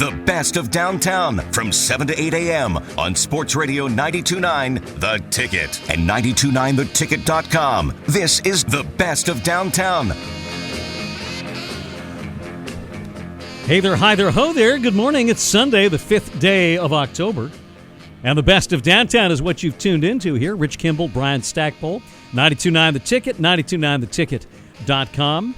The best of downtown from 7 to 8 a.m. on Sports Radio 92.9 The Ticket and 929theticket.com. This is the best of downtown. Hey there, hi there, ho there. Good morning. It's Sunday, the 5th day of October. And the best of downtown is what you've tuned into here. Rich Kimball, Brian Stackpole, 92.9 The Ticket, 929theticket.com.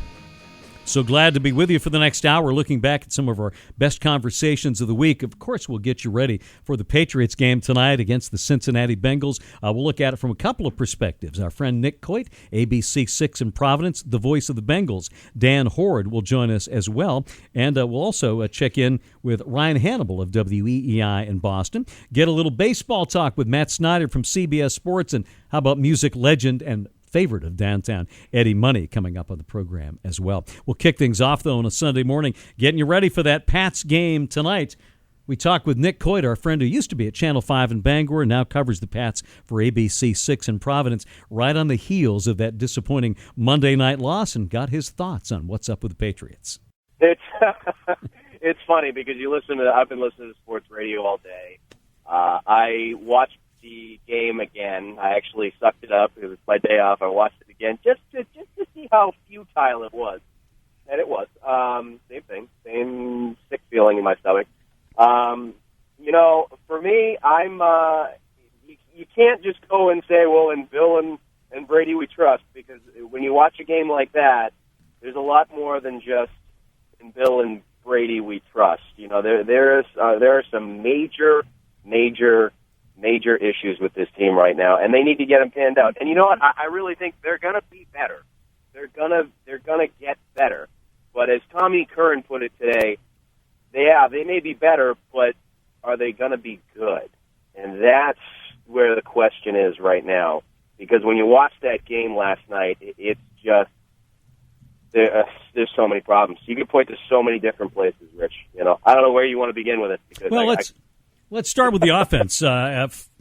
So glad to be with you for the next hour, looking back at some of our best conversations of the week. Of course, we'll get you ready for the Patriots game tonight against the Cincinnati Bengals. We'll look at it from a couple of perspectives. Our friend Nick Coit, ABC 6 in Providence, the voice of the Bengals, Dan Hoard, will join us as well. And we'll also check in with Ryan Hannable of WEEI in Boston. Get a little baseball talk with Matt Snyder from CBS Sports. And how about music legend and favorite of downtown, Eddie Money, coming up on the program as well. We'll kick things off, though, on a Sunday morning, getting you ready for that Pats game tonight. We talked with Nick Coit, our friend who used to be at Channel 5 in Bangor and now covers the Pats for ABC 6 in Providence, right on the heels of that disappointing Monday night loss, and got his thoughts on what's up with the Patriots. It's funny because I've been listening to sports radio all day. I watched the game again. I actually sucked it up because it's my day off. I watched it again just to see how futile it was, and it was. Same thing, same sick feeling in my stomach. For me, you can't just go and say, well, in Bill and Brady we trust, because when you watch a game like that, there's a lot more than just in Bill and Brady we trust. There are some major issues with this team right now, and they need to get them panned out. And you know what? I really think they're going to be better. They're gonna get better. But as Tommy Curran put it today, they may be better, but are they going to be good? And that's where the question is right now. Because when you watch that game last night, it's just there's so many problems. You can point to so many different places, Rich. I don't know where you want to begin with it. Because Let's start with the offense.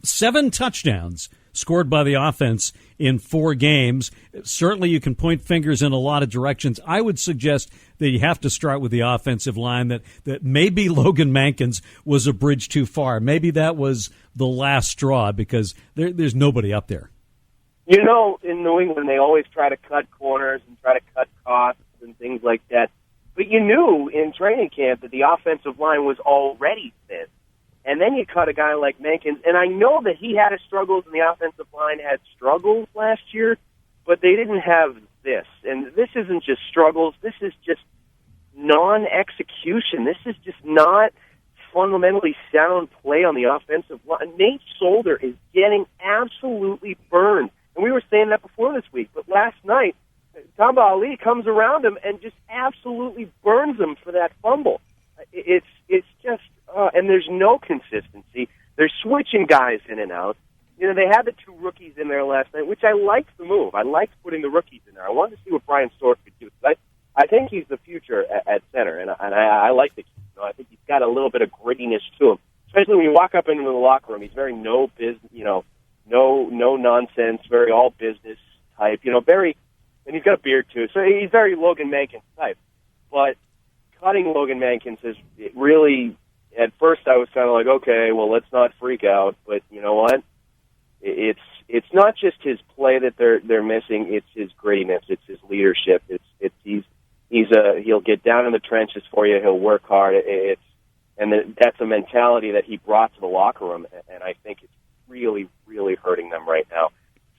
7 touchdowns scored by the offense in 4 games. Certainly you can point fingers in a lot of directions. I would suggest that you have to start with the offensive line, that maybe Logan Mankins was a bridge too far. Maybe that was the last straw, because there's nobody up there. In New England, they always try to cut corners and try to cut costs and things like that. But you knew in training camp that the offensive line was already thin. And then you cut a guy like Mankins, and I know that he had his struggles and the offensive line had struggles last year, but they didn't have this. And this isn't just struggles. This is just non-execution. This is just not fundamentally sound play on the offensive line. Nate Solder is getting absolutely burned. And we were saying that before this week, but last night, Tamba Ali comes around him and just absolutely burns him for that fumble. It's just... and there's no consistency. They're switching guys in and out. They had the 2 rookies in there last night, which I liked the move. I liked putting the rookies in there. I wanted to see what Brian Stork could do. I think he's the future at center, and I like the kid. I think he's got a little bit of grittiness to him, especially when you walk up into the locker room. He's very no nonsense, very all business type. Very, and he's got a beard too, so he's very Logan Mankins type. But cutting Logan Mankins is really. At first, I was kind of like, okay, well, let's not freak out. But you know what? It's not just his play that they're missing. It's his grittiness. It's his leadership. He'll get down in the trenches for you. He'll work hard. That's a mentality that he brought to the locker room, and I think it's really, really hurting them right now.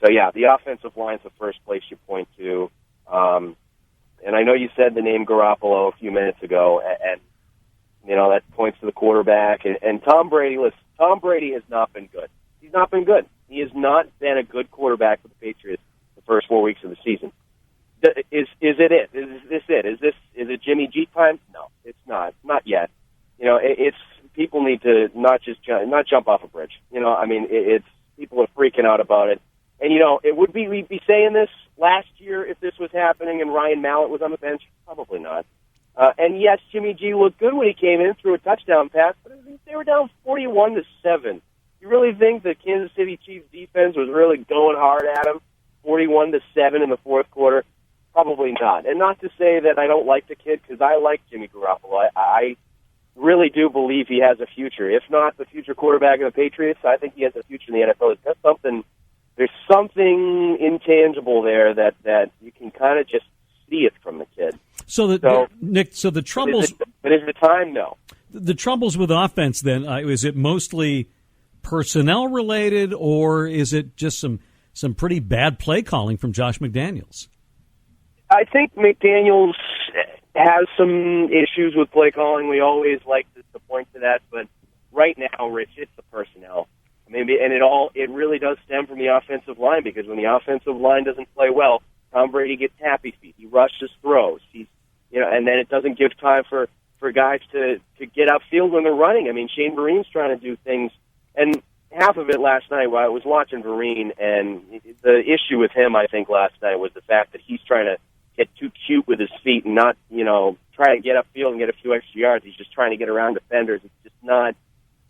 So yeah, the offensive line's the first place you point to. And I know you said the name Garoppolo a few minutes ago, and that points to the quarterback. And Tom Brady, listen, Tom Brady has not been good. He's not been good. He has not been a good quarterback for the Patriots the first 4 weeks of the season. Is it? Is this it? Is it Jimmy G time? No, it's not. Not yet. It's people need to not jump off a bridge. It's people are freaking out about it. And we'd be saying this last year if this was happening and Ryan Mallett was on the bench. Probably not. And yes, Jimmy G looked good when he came in, threw a touchdown pass, but they were down 41-7. You really think the Kansas City Chiefs defense was really going hard at him, 41-7 in the fourth quarter? Probably not. And not to say that I don't like the kid, because I like Jimmy Garoppolo. I really do believe he has a future. If not the future quarterback of the Patriots, I think he has a future in the NFL. There's something intangible there that you can kind of just see it from the kid. Nick, the troubles. But is it time? No. The troubles with offense, then, is it mostly personnel related, or is it just some pretty bad play calling from Josh McDaniels? I think McDaniels has some issues with play calling. We always like to point to that, but right now, Rich, it's the personnel. Maybe, and it really does stem from the offensive line, because when the offensive line doesn't play well, Tom Brady gets happy feet. He rushes throws. And then it doesn't give time for guys to get upfield when they're running. I mean, Shane Vereen's trying to do things, and half of it last night while I was watching Vereen, and the issue with him, I think, last night was the fact that he's trying to get too cute with his feet and not, try to get upfield and get a few extra yards. He's just trying to get around defenders. It's just not.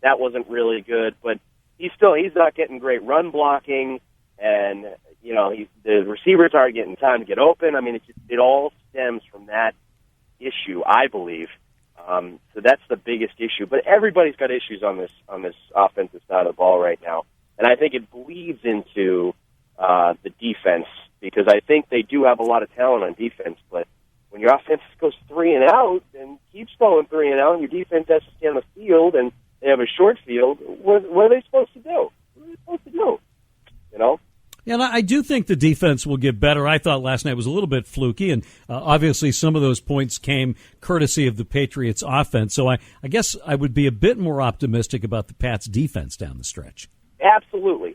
That wasn't really good, but he's not getting great run blocking, and the receivers aren't getting time to get open. I mean, it all stems from that issue, I believe. So that's the biggest issue. But everybody's got issues on this offensive side of the ball right now, and I think it bleeds into the defense, because I think they do have a lot of talent on defense. But when your offense goes 3 and out and keeps going 3 and out, and your defense has to stay on the field and they have a short field, what are they supposed to do? What are they supposed to do? Yeah, and I do think the defense will get better. I thought last night was a little bit fluky, and obviously some of those points came courtesy of the Patriots' offense. So I guess I would be a bit more optimistic about the Pats' defense down the stretch. Absolutely.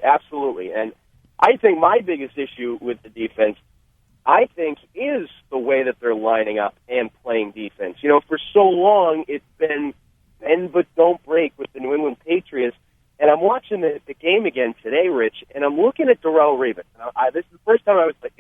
And I think my biggest issue with the defense, is the way that they're lining up and playing defense. For so long it's been bend but don't break with the New England Patriots. And I'm watching the game again today, Rich, and I'm looking at Darrelle Revis. This is the first time I was like,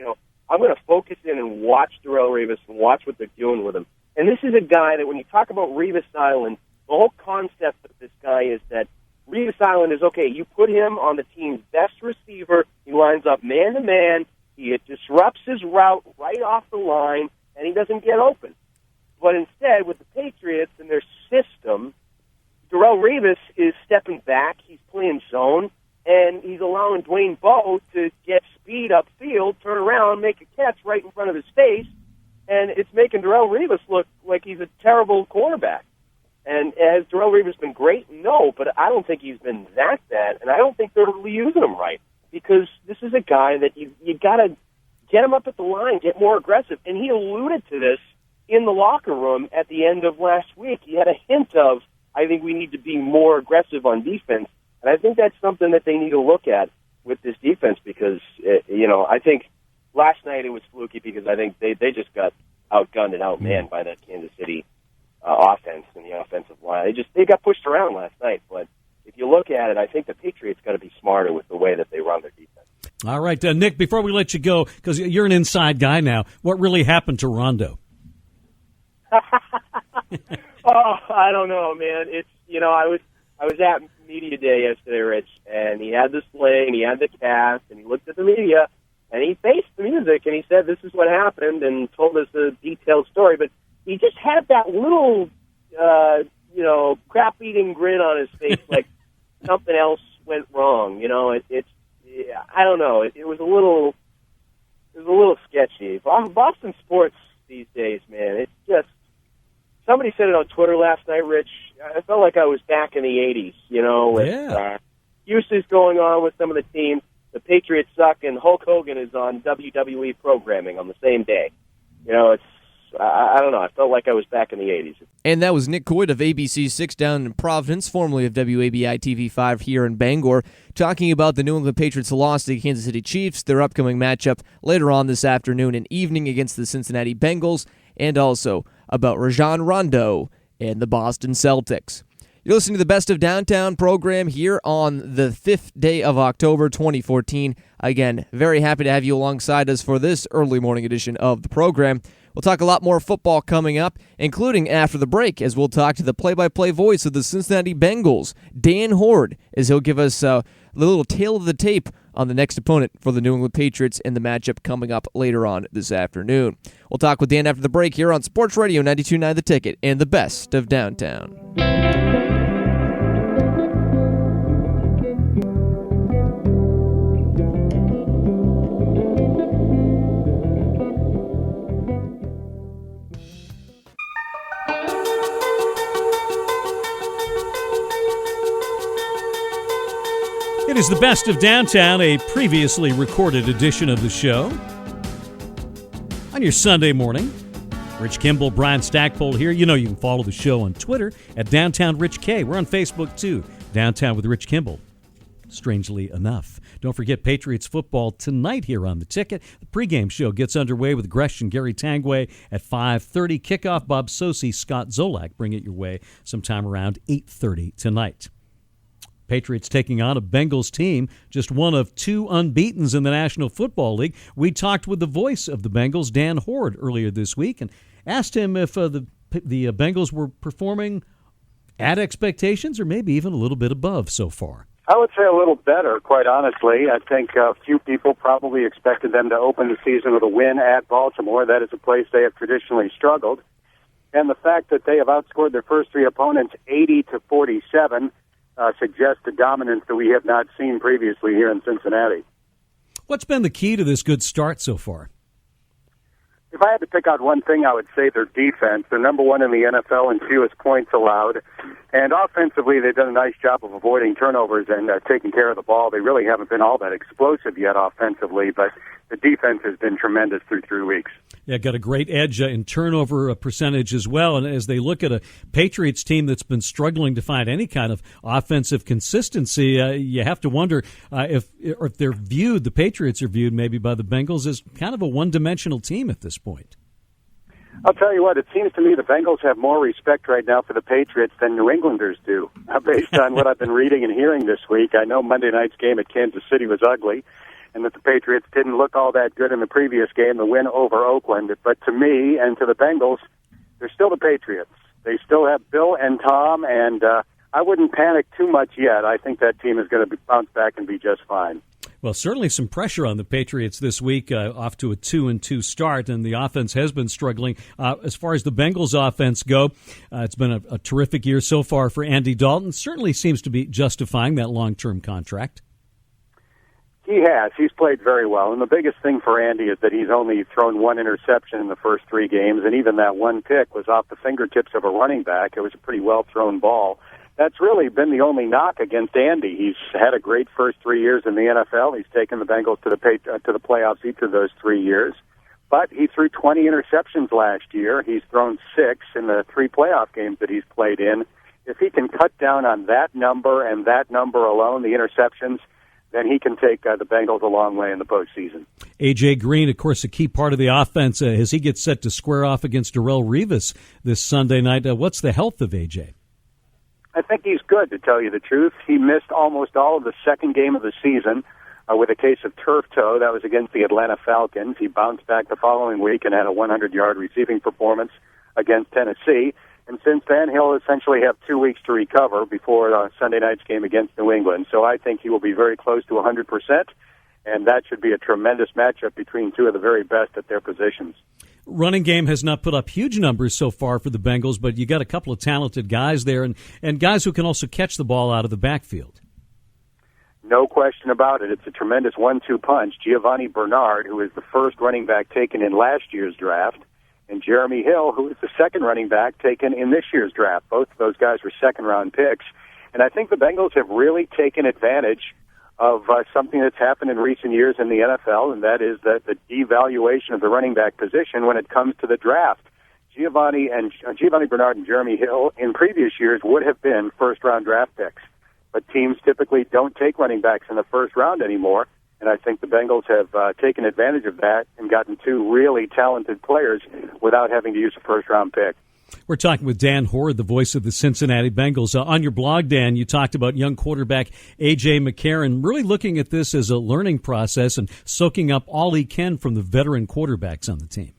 I'm going to focus in and watch Darrelle Revis and watch what they're doing with him. And this is a guy that when you talk about Revis Island, the whole concept of this guy is that Revis Island is, okay, you put him on the team's best receiver, he lines up man-to-man, he disrupts his route right off the line, and he doesn't get open. But instead, with the Patriots and their system, Darrelle Revis is stepping back, he's playing zone, and he's allowing Dwayne Bowe to get speed upfield, turn around, make a catch right in front of his face, and it's making Darrelle Revis look like he's a terrible quarterback. And has Darrelle Revis been great? No, but I don't think he's been that bad, and I don't think they're really using him right, because this is a guy that you got to get him up at the line, get more aggressive, and he alluded to this in the locker room at the end of last week. He had a hint of, I think we need to be more aggressive on defense. And I think that's something that they need to look at with this defense, because, I think last night it was fluky because I think they just got outgunned and outmanned by that Kansas City offense and the offensive line. They got pushed around last night. But if you look at it, I think the Patriots got to be smarter with the way that they run their defense. All right, Nick, before we let you go, because you're an inside guy now, what really happened to Rondo? Oh, I don't know, man. It's I was at media day yesterday, Rich, and he had the sling, he had the cast, and he looked at the media, and he faced the music, and he said this is what happened, and told us a detailed story. But he just had that little, crap-eating grin on his face, like something else went wrong. I don't know. It was a little sketchy. Boston sports these days, man, it's just. Somebody said it on Twitter last night, Rich. I felt like I was back in the 80s, with uses going on with some of the teams. The Patriots suck, and Hulk Hogan is on WWE programming on the same day. I don't know. I felt like I was back in the 80s. And that was Nick Coyd of ABC 6 down in Providence, formerly of WEEI TV5 here in Bangor, talking about the New England Patriots' loss to the Kansas City Chiefs, their upcoming matchup later on this afternoon and evening against the Cincinnati Bengals, and also about Rajon Rondo and the Boston Celtics. You're listening to the Best of Downtown program here on the 5th day of October 2014. Again, very happy to have you alongside us for this early morning edition of the program. We'll talk a lot more football coming up, including after the break, as we'll talk to the play-by-play voice of the Cincinnati Bengals, Dan Hoard, as he'll give us the little tail of the tape on the next opponent for the New England Patriots in the matchup coming up later on this afternoon. We'll talk with Dan after the break here on Sports Radio 92.9 The Ticket and the best of downtown. It is the best of downtown, a previously recorded edition of the show. On your Sunday morning, Rich Kimball, Brian Stackpole here. You know you can follow the show on Twitter at Downtown Rich K. We're on Facebook too, Downtown with Rich Kimball. Strangely enough. Don't forget Patriots football tonight here on The Ticket. The pregame show gets underway with Gresh and Gary Tangway at 5:30. Kickoff, Bob Sosi, Scott Zolak bring it your way sometime around 8:30 tonight. Patriots taking on a Bengals team, just one of two unbeatens in the National Football League. We talked with the voice of the Bengals, Dan Hoard, earlier this week and asked him if the Bengals were performing at expectations or maybe even a little bit above so far. I would say a little better, quite honestly. I think a few people probably expected them to open the season with a win at Baltimore. That is a place they have traditionally struggled. And the fact that they have outscored their first three opponents 80-47 suggests the dominance that we have not seen previously here in Cincinnati. What's been the key to this good start so far? If I had to pick out one thing, I would say their defense. They're number one in the NFL in fewest points allowed. And offensively, they've done a nice job of avoiding turnovers and taking care of the ball. They really haven't been all that explosive yet offensively, but the defense has been tremendous through 3 weeks. Yeah, got a great edge in turnover percentage as well. And as they look at a Patriots team that's been struggling to find any kind of offensive consistency, you have to wonder if they're viewed, the Patriots are viewed maybe by the Bengals as kind of a one-dimensional team at this point. I'll tell you what, it seems to me the Bengals have more respect right now for the Patriots than New Englanders do. Based on what I've been reading and hearing this week, I know Monday night's game at Kansas City was ugly, and that the Patriots didn't look all that good in the previous game, the win over Oakland. But to me and to the Bengals, they're still the Patriots. They still have Bill and Tom, and I wouldn't panic too much yet. I think that team is going to bounce back and be just fine. Well, certainly some pressure on the Patriots this week, off to a 2-2 start, and the offense has been struggling. As far as the Bengals offense go, it's been a terrific year so far for Andy Dalton. Certainly seems to be justifying that long-term contract. He has. He's played very well, and the biggest thing for Andy is that he's only thrown one interception in the first 3 games, and even that one pick was off the fingertips of a running back. It was a pretty well-thrown ball. That's really been the only knock against Andy. He's had a great first 3 years in the NFL. He's taken the Bengals to the playoffs each of those 3 years. But he threw 20 interceptions last year. He's thrown 6 in the 3 playoff games that he's played in. If he can cut down on that number and that number alone, the interceptions, then he can take the Bengals a long way in the postseason. A.J. Green, of course, a key part of the offense as he gets set to square off against Darrelle Revis this Sunday night. What's the health of A.J.? I think he's good, to tell you the truth. He missed almost all of the second game of the season with a case of turf toe. That was against the Atlanta Falcons. He bounced back the following week and had a 100-yard receiving performance against Tennessee. And since then, he'll essentially have 2 weeks to recover before Sunday night's game against New England. So I think he will be very close to 100%, and that should be a tremendous matchup between two of the very best at their positions. Running game has not put up huge numbers so far for the Bengals, but you got a couple of talented guys there and guys who can also catch the ball out of the backfield. No question about it. It's a tremendous 1-2 punch. Giovanni Bernard, who is the first running back taken in last year's draft, and Jeremy Hill, who is the second running back taken in this year's draft. Both of those guys were second-round picks. And I think the Bengals have really taken advantage of something that's happened in recent years in the NFL, and that is that the devaluation of the running back position when it comes to the draft. Giovanni Bernard and Jeremy Hill in previous years would have been first-round draft picks, but teams typically don't take running backs in the first round anymore, and I think the Bengals have taken advantage of that and gotten 2 really talented players without having to use a first-round pick. We're talking with Dan Hoard, the voice of the Cincinnati Bengals. On your blog, Dan, you talked about young quarterback A.J. McCarron really looking at this as a learning process and soaking up all he can from the veteran quarterbacks on the team.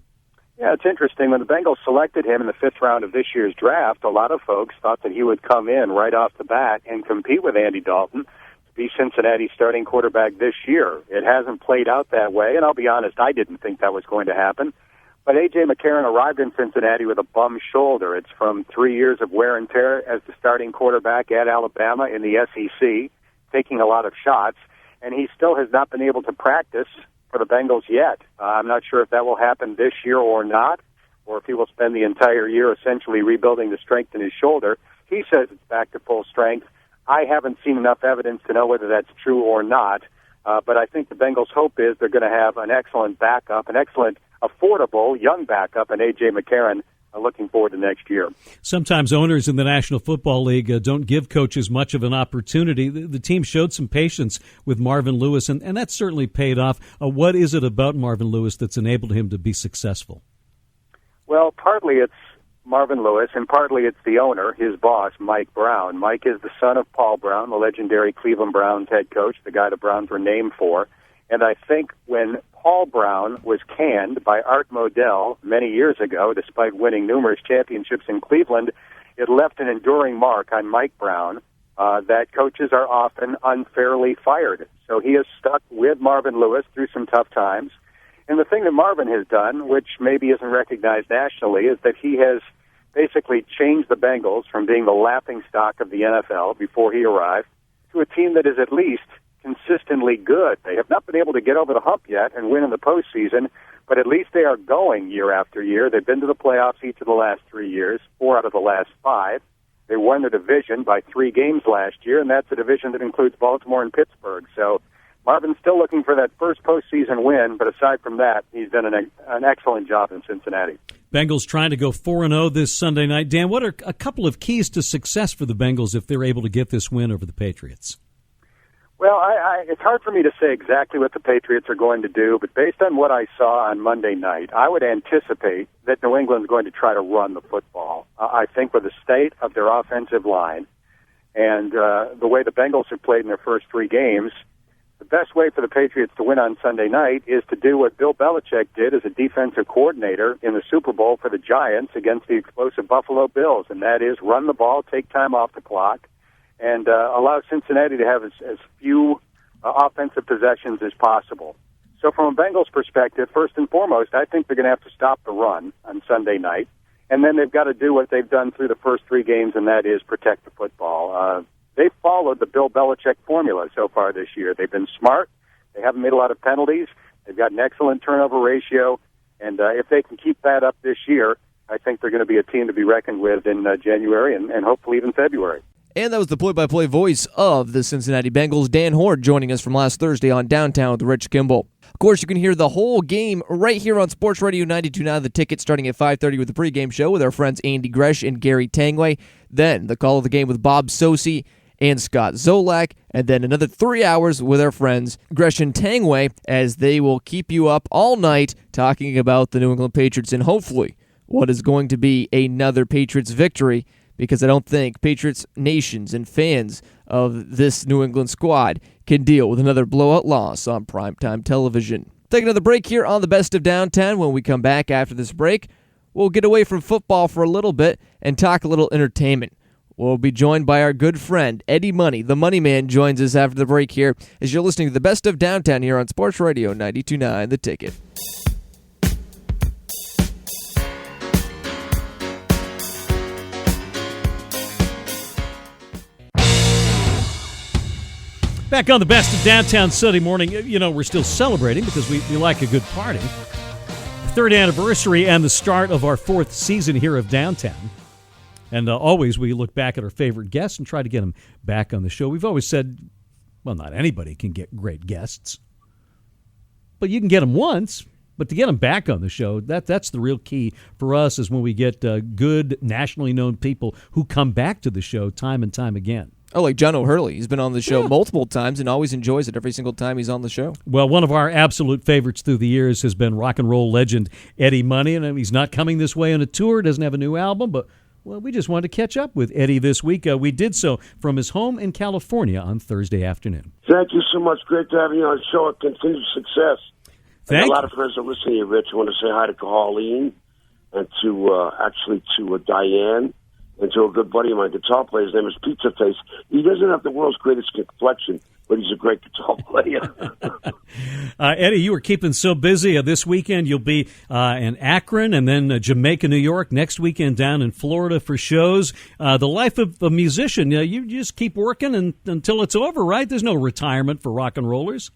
Yeah, it's interesting. When the Bengals selected him in the 5th round of this year's draft, a lot of folks thought that he would come in right off the bat and compete with Andy Dalton to be Cincinnati's starting quarterback this year. It hasn't played out that way, and I'll be honest, I didn't think that was going to happen. But A.J. McCarron arrived in Cincinnati with a bum shoulder. It's from 3 years of wear and tear as the starting quarterback at Alabama in the SEC, taking a lot of shots, and he still has not been able to practice for the Bengals yet. I'm not sure if that will happen this year or not, or if he will spend the entire year essentially rebuilding the strength in his shoulder. He says it's back to full strength. I haven't seen enough evidence to know whether that's true or not, but I think the Bengals' hope is they're going to have an excellent backup, an excellent, affordable, young backup in A.J. McCarron. Looking forward to next year. Sometimes owners in the National Football League don't give coaches much of an opportunity. The team showed some patience with Marvin Lewis, and that certainly paid off. What is it about Marvin Lewis that's enabled him to be successful? Well, partly it's Marvin Lewis, and partly it's the owner, his boss, Mike Brown. Mike is the son of Paul Brown, the legendary Cleveland Browns head coach, the guy the Browns were named for. And I think when Paul Brown was canned by Art Modell many years ago, despite winning numerous championships in Cleveland, it left an enduring mark on Mike Brown that coaches are often unfairly fired. So he has stuck with Marvin Lewis through some tough times. And the thing that Marvin has done, which maybe isn't recognized nationally, is that he has basically changed the Bengals from being the laughingstock of the NFL before he arrived to a team that is at least consistently good. They have not been able to get over the hump yet and win in the postseason, but at least they are going year after year. They've been to the playoffs each of the last 3 years, 4 out of the last 5. They won the division by 3 games last year, and that's a division that includes Baltimore and Pittsburgh. So Marvin's still looking for that first postseason win, but aside from that, he's done an excellent job in Cincinnati. Bengals trying to go 4-0 this Sunday night. Dan, what are a couple of keys to success for the Bengals if they're able to get this win over the Patriots? Well, it's hard for me to say exactly what the Patriots are going to do, but based on what I saw on Monday night, I would anticipate that New England's going to try to run the football. I think with the state of their offensive line and the way the Bengals have played in their first 3 games, the best way for the Patriots to win on Sunday night is to do what Bill Belichick did as a defensive coordinator in the Super Bowl for the Giants against the explosive Buffalo Bills, and that is run the ball, take time off the clock, and allow Cincinnati to have as few offensive possessions as possible. So from a Bengals perspective, first and foremost, I think they're going to have to stop the run on Sunday night, and then they've got to do what they've done through the first 3 games, and that is protect the football. They've followed the Bill Belichick formula so far this year. They've been smart. They haven't made a lot of penalties. They've got an excellent turnover ratio, and if they can keep that up this year, I think they're going to be a team to be reckoned with in January and hopefully even February. And that was the play-by-play voice of the Cincinnati Bengals, Dan Hoard, joining us from last Thursday on Downtown with Rich Kimball. Of course, you can hear the whole game right here on Sports Radio 92.9 The Ticket, starting at 5:30 with the pregame show with our friends Andy Gresh and Gary Tangway. Then the call of the game with Bob Sosi and Scott Zolak, and then another 3 hours with our friends Gresh and Tangway, as they will keep you up all night talking about the New England Patriots and hopefully what is going to be another Patriots victory, because I don't think Patriots nations and fans of this New England squad can deal with another blowout loss on primetime television. Take another break here on the Best of Downtown. When we come back after this break, we'll get away from football for a little bit and talk a little entertainment. We'll be joined by our good friend, Eddie Money. The Money Man joins us after the break here as you're listening to the Best of Downtown here on Sports Radio 92.9 The Ticket. Back on the Best of Downtown Sunday morning. You know, we're still celebrating because we like a good party. 3rd anniversary and the start of our 4th season here of Downtown. And always we look back at our favorite guests and try to get them back on the show. We've always said, well, not anybody can get great guests. But you can get them once. But to get them back on the show, that's the real key for us, is when we get good, nationally known people who come back to the show time and time again. Oh, like John O'Hurley. He's been on the show multiple times and always enjoys it every single time he's on the show. Well, one of our absolute favorites through the years has been rock and roll legend Eddie Money, and he's not coming this way on a tour, doesn't have a new album, but well, we just wanted to catch up with Eddie this week. We did so from his home in California on Thursday afternoon. Thank you so much. Great to have you on the show. Continued success. Thank you. A lot of friends are listening to you, Rich. I want to say hi to Colleen and to Diane and to a good buddy of mine, guitar player. His name is Pizza Face. He doesn't have the world's greatest complexion, but he's a great guitar player. Eddie, you were keeping so busy. This weekend you'll be in Akron and then Jamaica, New York. Next weekend down in Florida for shows. The life of a musician, you just keep working until it's over, right? There's no retirement for rock and rollers.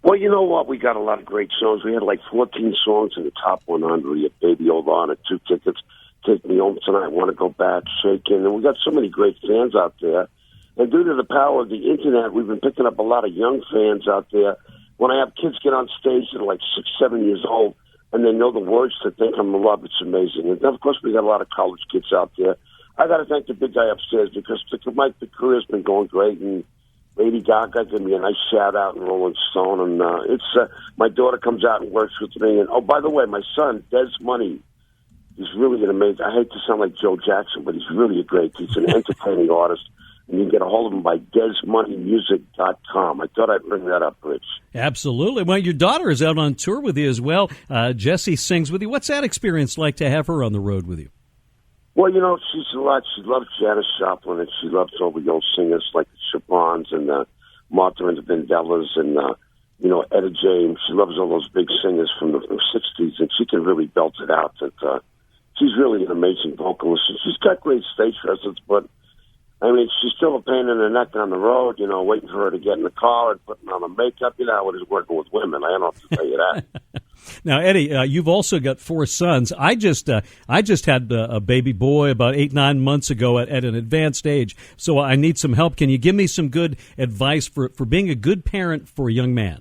Well, you know what? We got a lot of great songs. We had like 14 songs in the top 100. We had Baby Hold On and 2 tickets. Take Me Home Tonight, Want to Go Back, Shakin'. And we got so many great fans out there. And due to the power of the Internet, we've been picking up a lot of young fans out there. When I have kids get on stage that are like 6, 7 years old, and they know the words to Think I'm in Love, it's amazing. And, of course, we got a lot of college kids out there. I got to thank the big guy upstairs because the career's been going great. And Lady Gaga gave me a nice shout-out in Rolling Stone. And my daughter comes out and works with me. And, oh, by the way, my son, Des Money, he's really an amazing. I hate to sound like Joe Jackson, but he's really he's an entertaining artist. And you can get a hold of him by DesMoneyMusic.com. I thought I'd bring that up, Rich. Absolutely. Well, your daughter is out on tour with you as well. Jessie sings with you. What's that experience like to have her on the road with you? Well, you know, she's a lot. She loves Janis Joplin, and she loves all the old singers like the Chopins and Martha and the Vandellas and, Etta James. She loves all those big singers from the 60s, and she can really belt it out. She's really an amazing vocalist. She's got great stage presence, but, I mean, she's still a pain in the neck on the road, waiting for her to get in the car and putting on the makeup. You know how it is working with women. I don't have to tell you that. Now, Eddie, you've also got 4 sons. I just had a baby boy about 8, 9 months ago at an advanced age, so I need some help. Can you give me some good advice for being a good parent for a young man?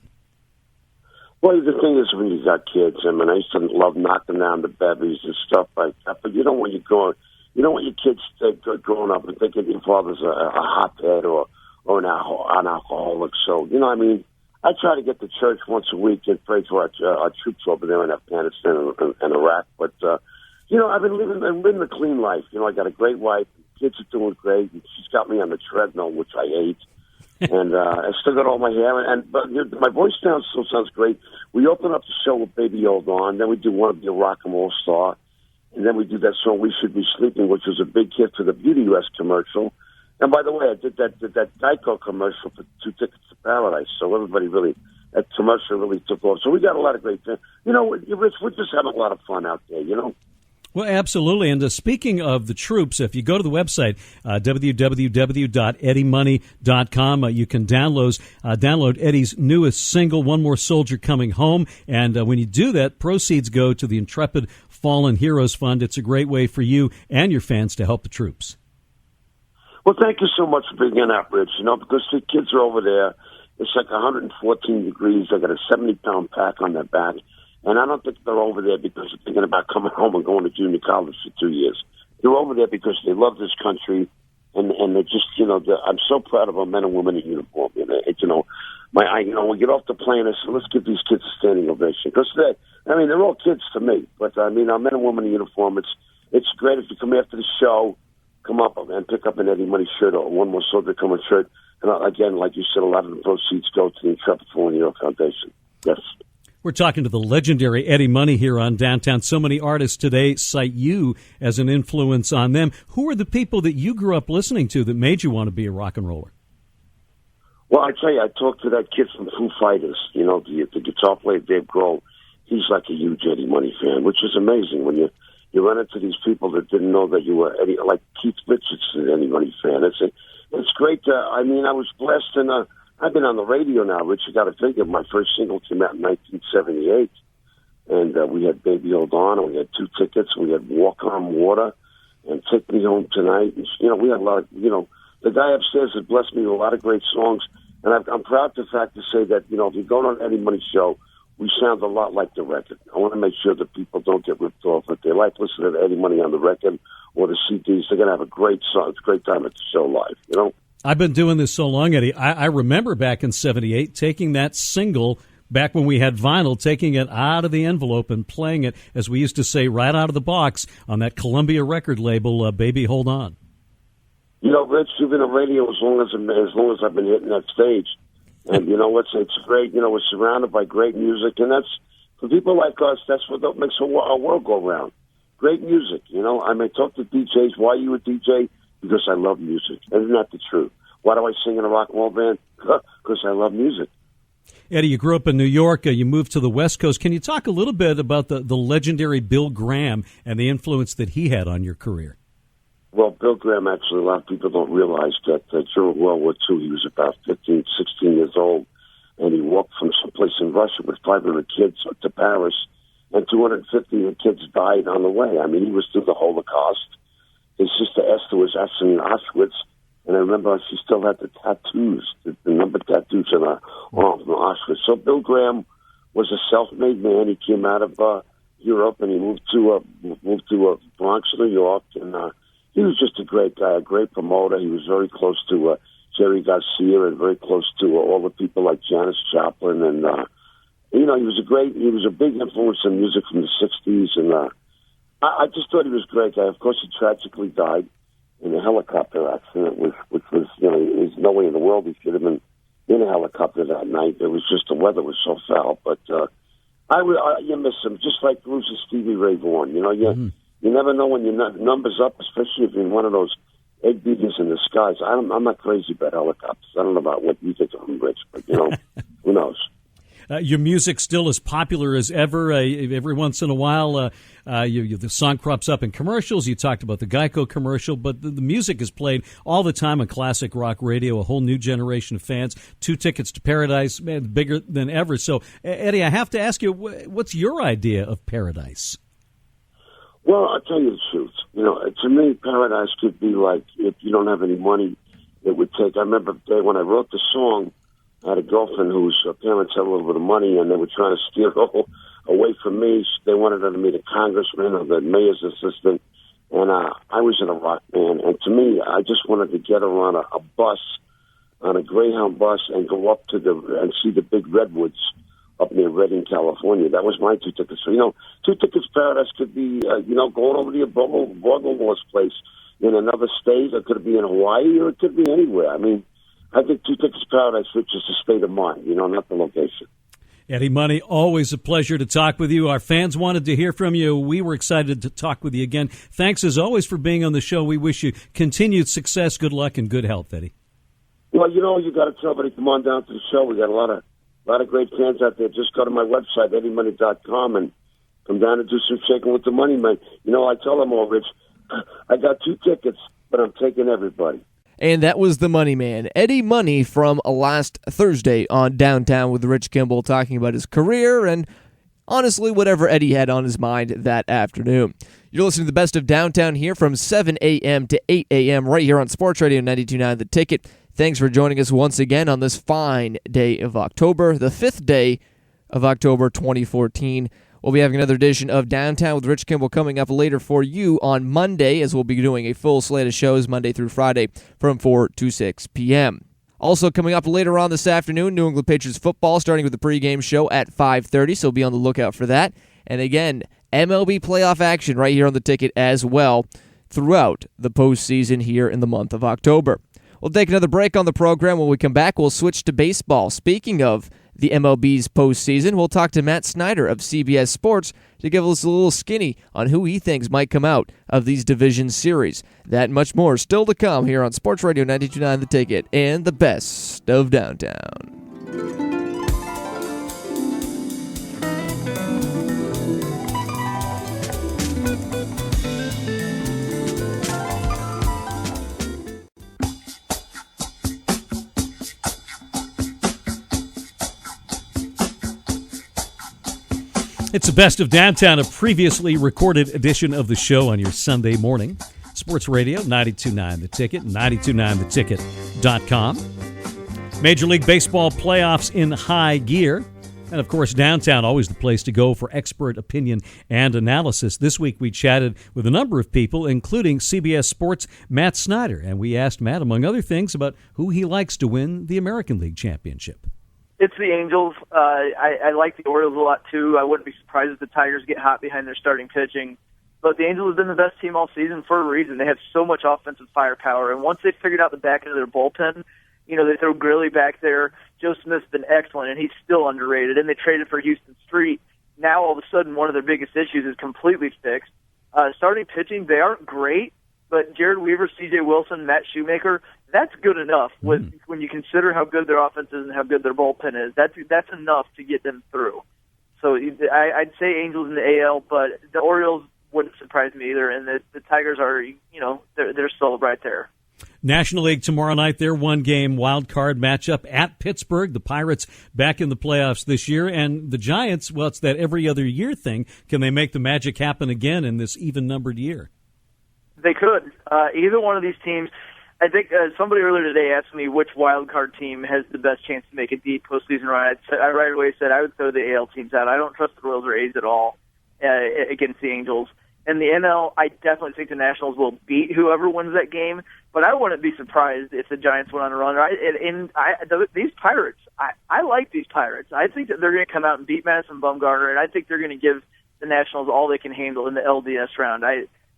Well, the thing is, when you got kids, I mean, I used to love knocking down the bevies and stuff like that, but you don't want your kids growing up and thinking your father's a hotbed or an alcoholic. So, I mean, I try to get to church once a week and pray for our troops over there in Afghanistan and Iraq. But, I've been living a clean life. I got a great wife. Kids are doing great. And she's got me on the treadmill, which I hate. And I still got all my hair. But my voice still sounds great. We open up the show with Baby Hold On. Then we do Want to Be a Rock and Roll Star. And then we do that song, We Should Be Sleeping, which was a big hit for the Beauty US commercial. And by the way, I did that Geico commercial for 2 Tickets to Paradise. So that commercial really took off. So we got a lot of great things. Rich, we're just having a lot of fun out there, Well, absolutely. And speaking of the troops, if you go to the website, www.eddiemoney.com, you can download Eddie's newest single, One More Soldier Coming Home. And when you do that, proceeds go to the Intrepid Fallen Heroes Fund. It's a great way for you and your fans to help the troops. Well, thank you so much for bringing that, Rich. Because the kids are over there. It's like 114 degrees. They got a 70-pound pack on their back. And I don't think they're over there because they're thinking about coming home and going to junior college for 2 years. They're over there because they love this country. And they're just, I'm so proud of our men and women in uniform. We get off the plane and say, let's give these kids a standing ovation. Because they're all kids to me. But, our men and women in uniform, it's great if you come after the show, come up and pick up an Eddie Money shirt or One More Soldier Coming shirt. And again, like you said, a lot of the proceeds go to the Intrepid Fallen Hero Foundation. Yes. We're talking to the legendary Eddie Money here on Downtown. So many artists today cite you as an influence on them. Who are the people that you grew up listening to that made you want to be a rock and roller? Well, I tell you, I talked to that kid from Foo Fighters, the guitar player, Dave Grohl. He's like a huge Eddie Money fan, which is amazing when you run into these people that didn't know that you were Eddie, like Keith Richards, an Eddie Money fan. It's great. I was blessed, and I've been on the radio now, Rich. You got to think of my first single came out in 1978, and we had Baby Hold On, and we had 2 tickets, and we had Walk on Water, and Take Me Home Tonight. And, we had a lot of, the guy upstairs has blessed me with a lot of great songs, and I'm proud to say that, if you go on Eddie Money show, we sound a lot like the record. I want to make sure that people don't get ripped off. If they like listening to Eddie Money on the record or the CDs, they're going to have a great song. It's a great time at the show live, I've been doing this so long, Eddie. I remember back in 78 taking that single, back when we had vinyl, taking it out of the envelope and playing it, as we used to say, right out of the box on that Columbia record label, Baby Hold On. Rich, you've been on radio as long as I've been hitting that stage. And it's great. We're surrounded by great music, and that's for people like us. That's what makes our world go round. great music. I may talk to DJs. Why are you a DJ? Because I love music. Isn't that the truth? Why do I sing in a rock and roll band? Because I love music. Eddie, you grew up in New York. You moved to the West Coast. Can you talk a little bit about the legendary Bill Graham and the influence that he had on your career? Well, Bill Graham, actually, a lot of people don't realize that during World War II, he was about 15, 16 years old, and he walked from someplace in Russia with 500 kids to Paris, and 250 of the kids died on the way. I mean, he was through the Holocaust. His sister Esther was actually in Auschwitz, and I remember she still had the tattoos, the number tattoos on her arm from Auschwitz. So Bill Graham was a self-made man. He came out of Europe, and he moved to Bronx, New York, and he was just a great guy, a great promoter. He was very close to Jerry Garcia and very close to all the people like Janis Joplin, and he was a big influence in music from the '60s, and I just thought he was a great guy. Of course, he tragically died in a helicopter accident, which was, there's no way in the world he should have been in a helicopter that night. It was just the weather was so foul. But you miss him, just like losing Stevie Ray Vaughan. You never know when your number's up, especially if you're in one of those egg beaters in the skies. I'm not crazy about helicopters. I don't know about what you think of them, Rich, but, who knows? Your music's still as popular as ever. Every once in a while, the song crops up in commercials. You talked about the Geico commercial, but the music is played all the time on classic rock radio. A whole new generation of fans. 2 Tickets to Paradise, man, bigger than ever. So, Eddie, I have to ask you, what's your idea of paradise? Well, I'll tell you the truth. To me, paradise could be like if you don't have any money, it would take. I remember the day when I wrote the song, I had a girlfriend whose parents had a little bit of money, and they were trying to steer her away from me. They wanted her to meet a congressman or the mayor's assistant, and I was in a rock band. And to me, I just wanted to get her on a bus, on a Greyhound bus, and go up to and see the big redwoods up near Redding, California. That was my 2 tickets. So, 2 Tickets to Paradise could be, going over to your brother-in-law's place in another state. It could be in Hawaii, or it could be anywhere. I mean, I think 2 Tickets to Paradise, which is the state of mind, not the location. Eddie Money, always a pleasure to talk with you. Our fans wanted to hear from you. We were excited to talk with you again. Thanks, as always, for being on the show. We wish you continued success, good luck, and good health, Eddie. Well, you got to tell everybody, come on down to the show. We got a lot of great fans out there. Just go to my website, eddiemoney.com, and come down and do some shaking with the money, man. I tell them all, Rich, I got 2 tickets, but I'm taking everybody. And that was the Money Man, Eddie Money, from last Thursday on Downtown with Rich Kimball, talking about his career and, honestly, whatever Eddie had on his mind that afternoon. You're listening to the Best of Downtown here from 7 a.m. to 8 a.m. right here on Sports Radio 92.9 The Ticket. Thanks for joining us once again on this fine day of October, the 5th day of October 2014. We'll be having another edition of Downtown with Rich Kimball coming up later for you on Monday, as we'll be doing a full slate of shows Monday through Friday from 4 to 6 p.m. Also coming up later on this afternoon, New England Patriots football, starting with the pregame show at 5:30, so be on the lookout for that. And again, MLB playoff action right here on the Ticket as well throughout the postseason here in the month of October. We'll take another break on the program. When we come back, we'll switch to baseball. Speaking of the MLB's postseason, we'll talk to Matt Snyder of CBS Sports to give us a little skinny on who he thinks might come out of these division series. That and much more still to come here on Sports Radio 92.9 The Ticket and the Best of Downtown. It's the Best of Downtown, a previously recorded edition of the show on your Sunday morning. Sports Radio 92.9 The Ticket, 929theticket.com. Major League Baseball playoffs in high gear. And, of course, Downtown, always the place to go for expert opinion and analysis. This week we chatted with a number of people, including CBS Sports' Matt Snyder. And we asked Matt, among other things, about who he likes to win the American League Championship. It's the Angels. I like the Orioles a lot, too. I wouldn't be surprised if the Tigers get hot behind their starting pitching. But the Angels have been the best team all season for a reason. They have so much offensive firepower. And once they figured out the back end of their bullpen, they throw Grilly back there. Joe Smith's been excellent, and he's still underrated. And they traded for Houston Street. Now, all of a sudden, one of their biggest issues is completely fixed. Starting pitching, they aren't great, but Jared Weaver, C.J. Wilson, Matt Shoemaker, that's good enough when you consider how good their offense is and how good their bullpen is. That's enough to get them through. So I'd say Angels in the AL, but the Orioles wouldn't surprise me either, and the Tigers are, they're still right there. National League tomorrow night, their one-game wild card matchup at Pittsburgh. The Pirates back in the playoffs this year, and the Giants, well, it's that every other year thing. Can they make the magic happen again in this even-numbered year? They could. Either one of these teams. I think somebody earlier today asked me which wild card team has the best chance to make a deep postseason run. I right away said I would throw the AL teams out. I don't trust the Royals or A's at all against the Angels. In the NL, I definitely think the Nationals will beat whoever wins that game, but I wouldn't be surprised if the Giants went on a run. These Pirates, I like these Pirates. I think that they're going to come out and beat Madison Bumgarner, and I think they're going to give the Nationals all they can handle in the LDS round.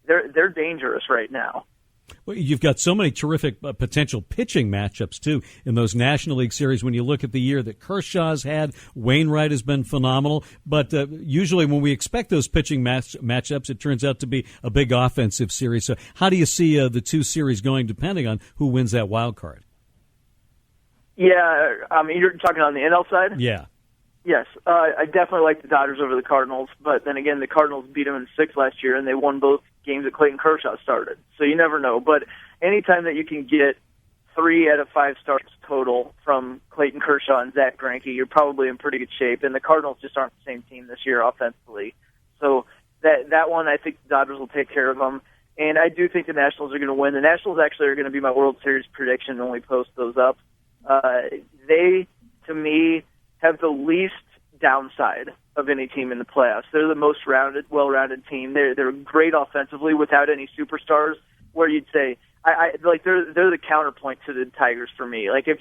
They're dangerous right now. Well, you've got so many terrific potential pitching matchups, too, in those National League series. When you look at the year that Kershaw's had, Wainwright has been phenomenal. But usually when we expect those pitching matchups, it turns out to be a big offensive series. So how do you see the two series going, depending on who wins that wild card? Yeah, you're talking on the NL side? Yeah. Yes, I definitely like the Dodgers over the Cardinals, but then again, the Cardinals beat them in 6 last year, and they won both games that Clayton Kershaw started. So you never know. But anytime that you can get 3 out of 5 starts total from Clayton Kershaw and Zach Greinke, you're probably in pretty good shape. And the Cardinals just aren't the same team this year offensively. So that one, I think the Dodgers will take care of them. And I do think the Nationals are going to win. The Nationals actually are going to be my World Series prediction when we post those up. They, to me, have the least downside of any team in the playoffs. They're the most well-rounded team. They're great offensively without any superstars. Where you'd say, they're the counterpoint to the Tigers for me. Like if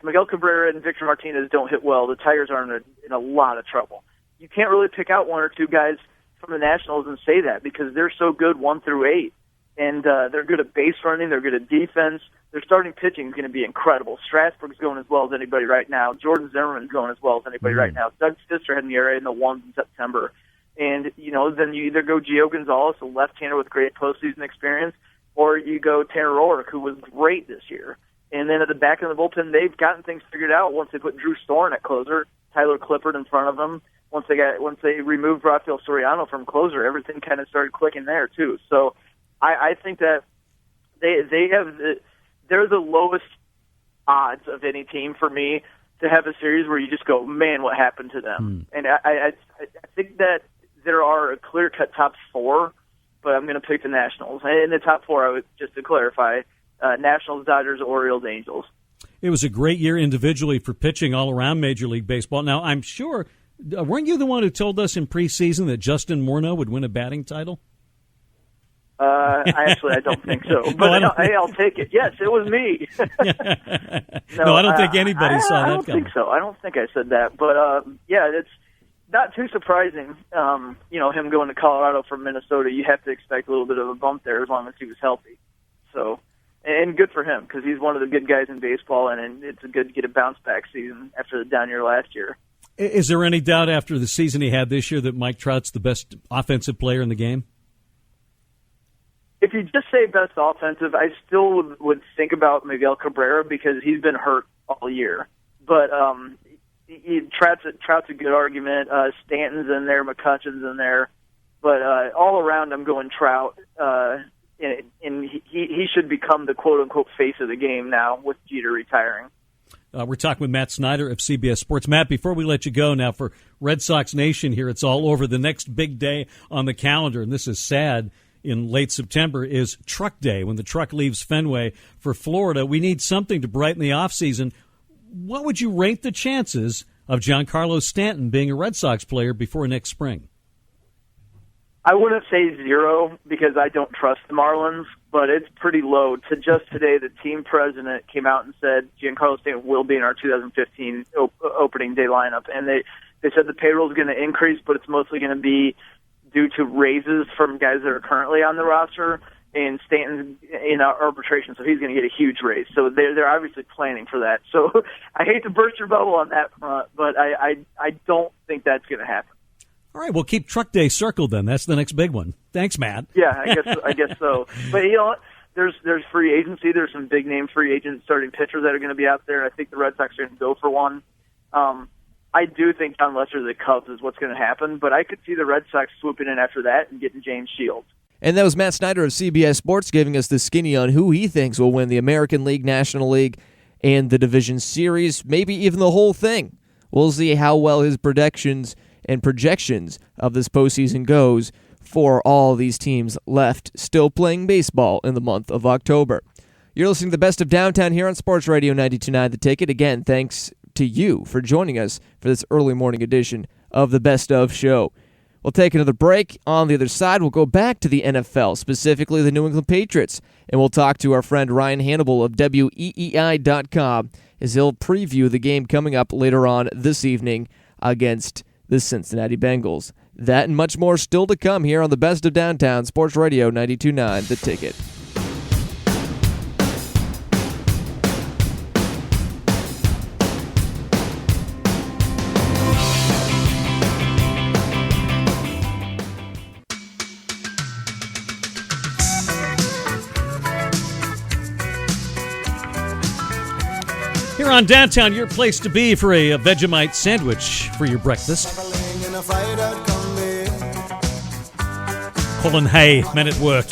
Miguel Cabrera and Victor Martinez don't hit well, the Tigers are in a lot of trouble. You can't really pick out 1 or 2 guys from the Nationals and say that because they're so good 1 through 8, and they're good at base running. They're good at defense. Their starting pitching is going to be incredible. Strasburg's going as well as anybody right now. Jordan Zimmerman's going as well as anybody right now. Doug Fister had an ERA in the 1s in September. And, then you either go Gio Gonzalez, a left-hander with great postseason experience, or you go Tanner Roark, who was great this year. And then at the back of the bullpen, they've gotten things figured out once they put Drew Storen at closer, Tyler Clippard in front of them. Once they removed Rafael Soriano from closer, everything kind of started clicking there, too. So I think that they're the lowest odds of any team for me to have a series where you just go, man, what happened to them? And I think that there are a clear-cut top 4, but I'm going to pick the Nationals. And in the top 4, I would, just to clarify, Nationals, Dodgers, Orioles, Angels. It was a great year individually for pitching all around Major League Baseball. Now, I'm sure, weren't you the one who told us in preseason that Justin Morneau would win a batting title? I don't think so. But I'll take it. Yes, it was me. No, I don't think anybody saw that coming. I don't think so. I don't think I said that. But, it's not too surprising, him going to Colorado from Minnesota. You have to expect a little bit of a bump there as long as he was healthy. So, and good for him because he's one of the good guys in baseball, and it's good to get a bounce-back season after the down year last year. Is there any doubt after the season he had this year that Mike Trout's the best offensive player in the game? If you just say best offensive, I still would think about Miguel Cabrera because he's been hurt all year. But Trout's a good argument. Stanton's in there, McCutcheon's in there. But all around, I'm going Trout. And he should become the quote-unquote face of the game now with Jeter retiring. We're talking with Matt Snyder of CBS Sports. Matt, before we let you go now for Red Sox Nation here, it's all over. The next big day on the calendar, and this is sad, in late September is Truck Day, when the truck leaves Fenway for Florida. We need something to brighten the offseason. What would you rate the chances of Giancarlo Stanton being a Red Sox player before next spring? I wouldn't say 0 because I don't trust the Marlins, but it's pretty low. Just today, the team president came out and said Giancarlo Stanton will be in our 2015 opening day lineup. And they said the payroll is going to increase, but it's mostly going to be due to raises from guys that are currently on the roster, and Stanton's in arbitration, so he's going to get a huge raise. So they're obviously planning for that. So I hate to burst your bubble on that front, but I don't think that's going to happen. All All right, we'll keep Truck Day circled then. That's the next big one. Thanks, Matt. Yeah, I guess so. But you know what? There's free agency. There's some big name free agents, starting pitchers that are going to be out there. I think the Red Sox are going to go for one. I do think John Lester of the Cubs is what's going to happen, but I could see the Red Sox swooping in after that and getting James Shields. And that was Matt Snyder of CBS Sports giving us the skinny on who he thinks will win the American League, National League, and the Division Series, maybe even the whole thing. We'll see how well his predictions and projections of this postseason goes for all these teams left still playing baseball in the month of October. You're listening to the Best of Downtown here on Sports Radio 92.9 The Ticket. Again, thanks to you for joining us for this early morning edition of the Best of Show. We'll take another break. On the other side, we'll go back to the NFL, specifically the New England Patriots, and we'll talk to our friend Ryan Hannable of WEEI.com as he'll preview the game coming up later on this evening against the Cincinnati Bengals. That and much more still to come here on the Best of Downtown, Sports Radio 92.9 The Ticket. Here on Downtown, your place to be for a Vegemite sandwich for your breakfast. Colin Hay, Men at Work.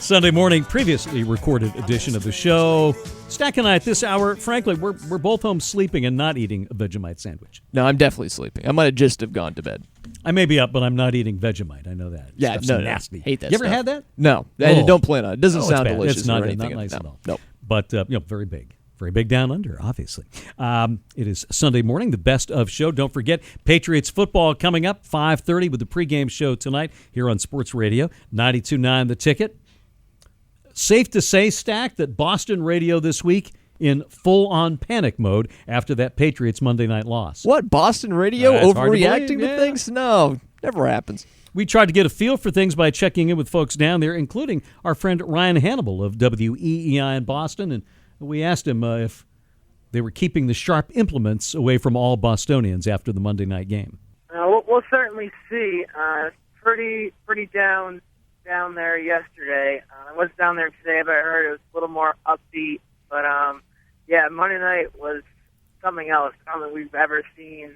Sunday morning, previously recorded edition of the show. Stack and I at this hour, frankly, we're both home sleeping and not eating a Vegemite sandwich. No, I'm definitely sleeping. I might have just have gone to bed. I may be up, but I'm not eating Vegemite. I know that. Yeah, Stuff's no, nasty. Hate that You stuff. ever had that? No, I don't plan on it. It doesn't sound bad. delicious It's not, or anything. not nice at all. Nope. But very big. Very big down under, obviously. It is Sunday morning, the Best of Show. Don't forget, Patriots football coming up, 5:30 with the pregame show tonight here on Sports Radio, 92.9 The Ticket. Safe to say, Stack, that Boston radio this week in full-on panic mode after that Patriots Monday night loss. What, Boston radio It's hard to overreacting believe, to yeah. things? No, never happens. We tried to get a feel for things by checking in with folks down there, including our friend Ryan Hannable of WEEI in Boston, and we asked him if they were keeping the sharp implements away from all Bostonians after the Monday night game. We'll certainly see. Pretty down there yesterday. I was down there today, but I heard it was a little more upbeat. But yeah, Monday night was something else. I don't think we've ever seen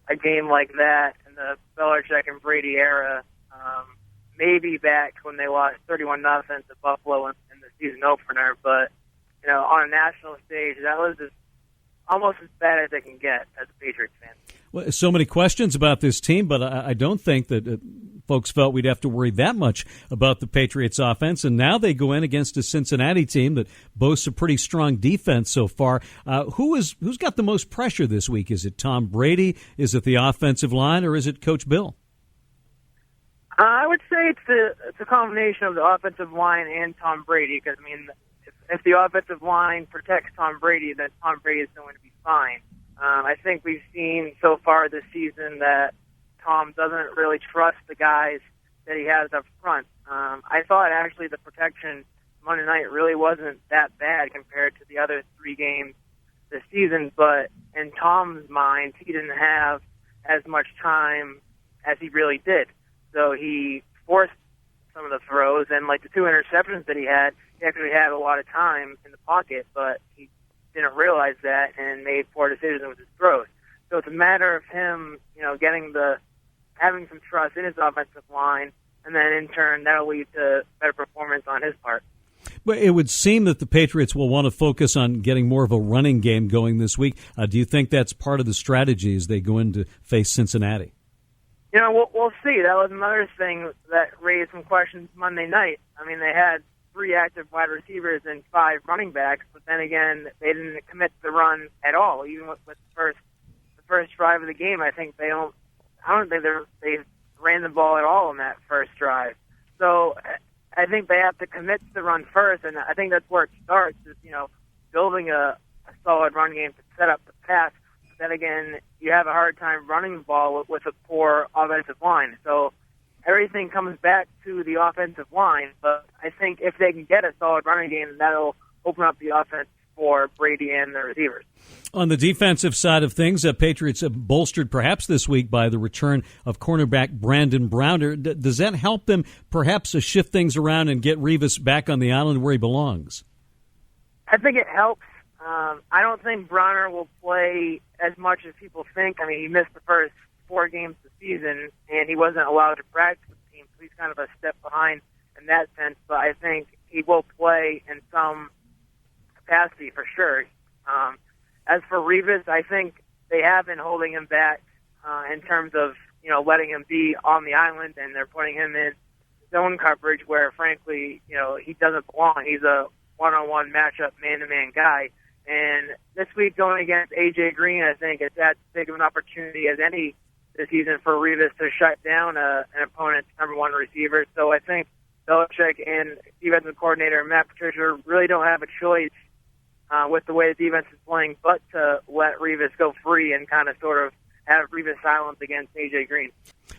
a game like that in the Belichick and Brady era. Maybe back when they lost 31-0 to Buffalo in the season opener, but on a national stage, that was almost as bad as they can get as a Patriots fan. Well, so many questions about this team, but I don't think that folks felt we'd have to worry that much about the Patriots offense. And now they go in against a Cincinnati team that boasts a pretty strong defense so far. Who's got the most pressure this week? Is it Tom Brady? Is it the offensive line? Or is it Coach Bill? I would say it's a combination of the offensive line and Tom Brady, because, if the offensive line protects Tom Brady, then Tom Brady is going to be fine. I think we've seen so far this season that Tom doesn't really trust the guys that he has up front. I thought actually the protection Monday night really wasn't that bad compared to the other 3 games this season, but in Tom's mind, he didn't have as much time as he really did. So he forced some of the throws, and like the 2 interceptions that he actually had a lot of time in the pocket, but he didn't realize that and made poor decisions with his throws. So it's a matter of him, having some trust in his offensive line, and then in turn that'll lead to better performance on his part. But it would seem that the Patriots will want to focus on getting more of a running game going this week. Do you think that's part of the strategy as they go in to face Cincinnati? We'll see. That was another thing that raised some questions Monday night. They had 3 active wide receivers and 5 running backs, but then again, they didn't commit to the run at all. Even with the first drive of the game, I don't think they ran the ball at all in that first drive. So I think they have to commit to the run first, and I think that's where it starts. Is building a solid run game to set up the pass. Then again, you have a hard time running the ball with a poor offensive line. So everything comes back to the offensive line. But I think if they can get a solid running game, that'll open up the offense for Brady and the receivers. On the defensive side of things, Patriots have bolstered perhaps this week by the return of cornerback Brandon Browner. Does that help them perhaps shift things around and get Revis back on the island where he belongs? I think it helps. I don't think Browner will play as much as people think. I mean, he missed the first 4 games of the season, and he wasn't allowed to practice with the team, so he's kind of a step behind in that sense. But I think he will play in some capacity for sure. As for Revis, I think they have been holding him back in terms of, letting him be on the island, and they're putting him in zone coverage where, frankly, he doesn't belong. He's a one-on-one matchup, man-to-man guy. And this week going against A.J. Green, I think it's as big of an opportunity as any this season for Revis to shut down an opponent's number one receiver. So I think Belichick and defensive coordinator Matt Patricia really don't have a choice with the way the defense is playing, but to let Revis go free and kind of sort of have Revis silence against A.J. Green.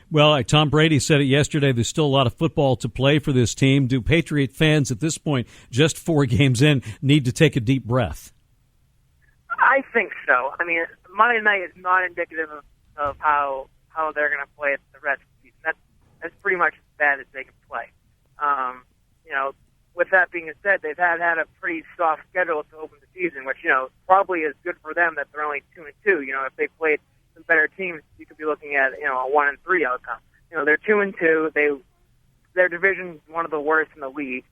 Well, Tom Brady said it yesterday, there's still a lot of football to play for this team. Do Patriot fans at this point, just 4 games in, need to take a deep breath? I think so. I mean, Monday night is not indicative of how they're going to play the rest of the season. That's pretty much as bad as they can play. With that being said, they've had a pretty soft schedule to open the season, which, probably is good for them that they're only 2-2. If they played some better teams, you could be looking at, a 1-3 outcome. They're 2-2. Their division is one of the worst in the league.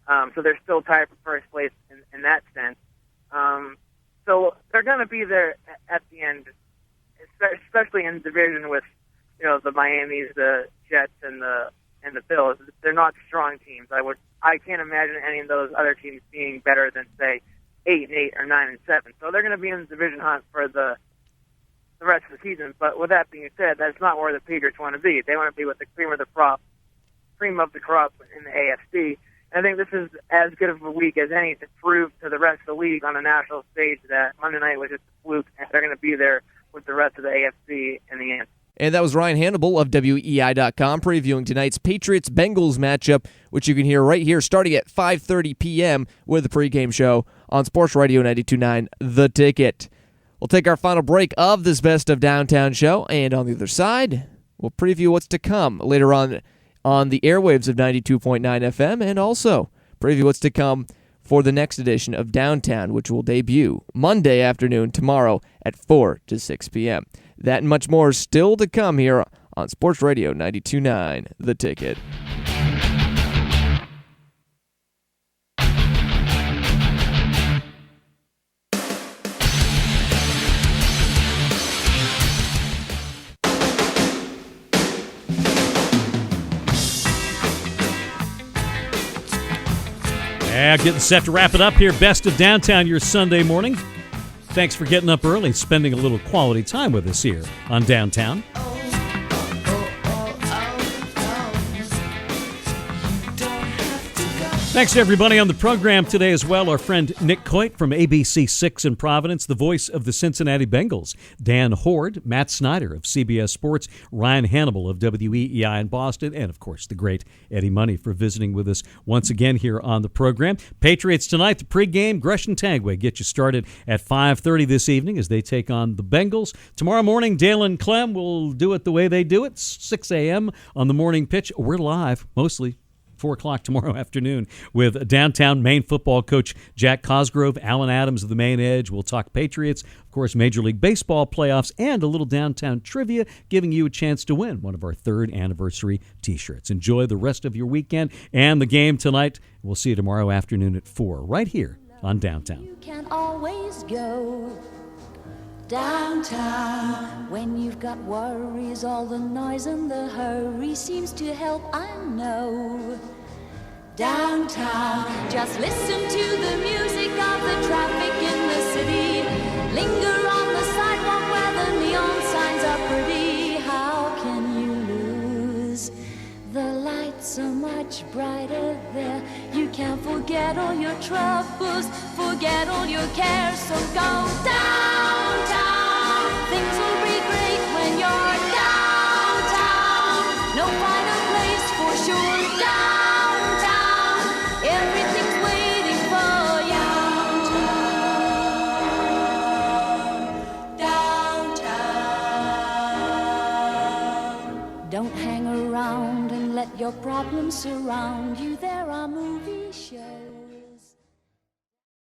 So they're still tied for first place in that sense. So they're going to be there at the end, especially in the division with, the Miamis, the Jets, and the Bills. They're not strong teams. I can't imagine any of those other teams being better than, say, 8-8 or 9-7. So they're going to be in the division hunt for the rest of the season. But with that being said, that's not where the Patriots want to be. They want to be with the cream of the crop in the AFC. And I think this is as good of a week as any to prove to the rest of the league on a national stage that Monday night was just a fluke, and they're going to be there with the rest of the AFC in the end. And that was Ryan Hannable of WEEI.com previewing tonight's Patriots-Bengals matchup, which you can hear right here starting at 5:30 p.m. with the pregame show on Sports Radio 92.9 The Ticket. We'll take our final break of this Best of Downtown show, and on the other side, we'll preview what's to come later on the airwaves of 92.9 FM, and also preview what's to come for the next edition of Downtown, which will debut Monday afternoon tomorrow at 4 to 6 p.m. That and much more is still to come here on Sports Radio 92.9 The Ticket. Yeah, getting set to wrap it up here. Best of Downtown, your Sunday morning. Thanks for getting up early, spending a little quality time with us here on Downtown. Thanks to everybody on the program today as well. Our friend Nick Coit from ABC 6 in Providence, the voice of the Cincinnati Bengals, Dan Hoard, Matt Snyder of CBS Sports, Ryan Hannable of WEEI in Boston, and, of course, the great Eddie Money for visiting with us once again here on the program. Patriots tonight, the pregame, Gresh and Tagway get you started at 5:30 this evening as they take on the Bengals. Tomorrow morning, Dale and Clem will do it the way they do it, 6 a.m. on the morning pitch. We're live, mostly 4 o'clock tomorrow afternoon with downtown Maine football coach Jack Cosgrove, Alan Adams of the Maine Edge. We'll talk Patriots, of course, Major League Baseball playoffs, and a little downtown trivia, giving you a chance to win one of our 3rd anniversary T-shirts. Enjoy the rest of your weekend and the game tonight. We'll see you tomorrow afternoon at 4 right here on Downtown. You can always go downtown when you've got worries. All the noise and the hurry seems to help, I know. Downtown, just listen to the music of the traffic in the city. Linger on the sidewalk where the neon signs are pretty. How can you lose? The lights are much brighter there. You can forget all your troubles, forget all your cares. So go downtown. Things will be great when you're downtown. No finer place for sure. Downtown, everything's waiting for you. your problems surround you, there are movies